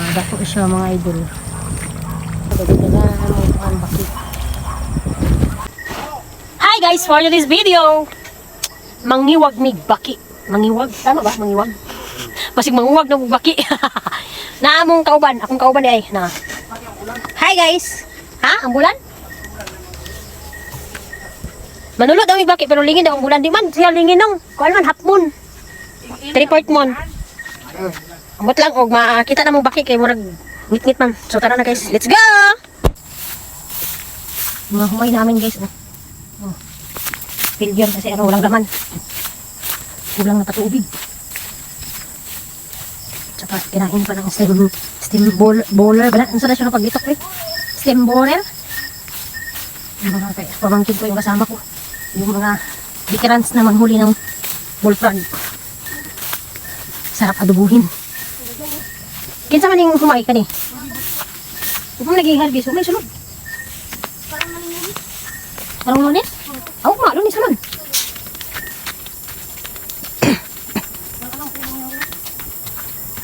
Dako siya mga idol. Dagdagan mo ang baki. Hi guys, for this video. Mangiwag ni baki. Mangiwag, tama ba? Mangiwag. Basig manguwag na baki. Naamong kauban, akong kauban ay na. Hi guys. Ha? Ang bulan? Manulot daw yung baki pero lingin daw ang bulan. Di man siya lingin nang. Kuan man hapmon. 3/4 mon. Ambot lang og makita na mo baki kay murag ngit-ngit man. So tara na guys, let's go. Mga humay namin guys. Oh. Pilyon kasi ano walang laman. Kulang na patubig. Tsaka kinain pa ng steam bowler. Ano sa siya pagbitok eh? Steam bowler. Pamangkin ko yung kasama ko. Yung mga veterans na manghuli ng bullfrog. Sarap adubuhin. Kinsa man yung humay ka ni? Kung naging hargis, humay sunod. Parang lunis? Oo nga, lunis naman.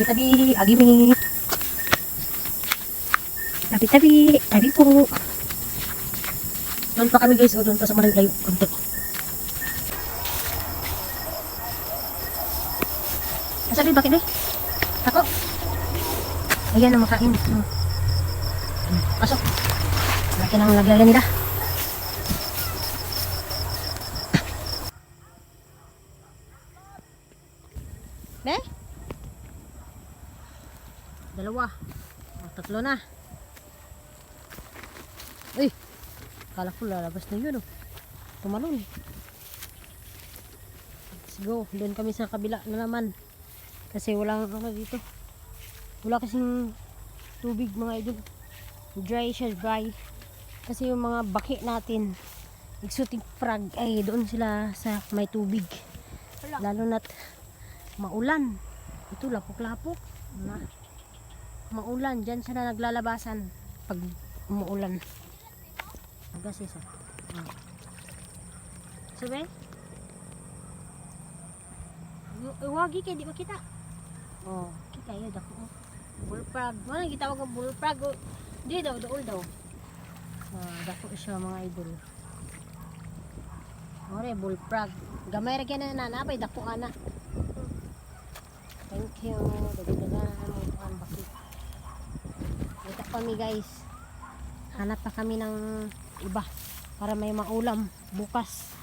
Tabi, agimi. Tabi po. Doon pa kami guys, o doon pa sa malayo. Kunti. Nasabi, bakit eh? Ako. Ayan na makain. Pasok. Laki ng laglagan nila. Be? Dalawa. O, tatlo na. Uy. Kala ko lalabas na yun. Oh. Tumalon. Let's go. Doon kami sa kabila na naman. Kasi walang ano dito. Wala kasing tubig mga idol. Dry siya, dry. Kasi yung mga baki natin, exotic frog, ay doon sila sa may tubig. Lalo na't maulan. Ito lapok-lapok. Maulan. Diyan sila naglalabasan pag umuulan. Agas isa. Sabi? Wagi kayo, di makita. Oh, kita yun. Bullfrog. Ano gitawag ang bullfrog? Di daw, dool daw. Dako siya mga idol. Ore, bullfrog. Gamay ra kaya na napay dako ana. Thank you. Dagdagan mo ang baki. Kita kami guys. Hanap pa kami ng iba para may maulam bukas.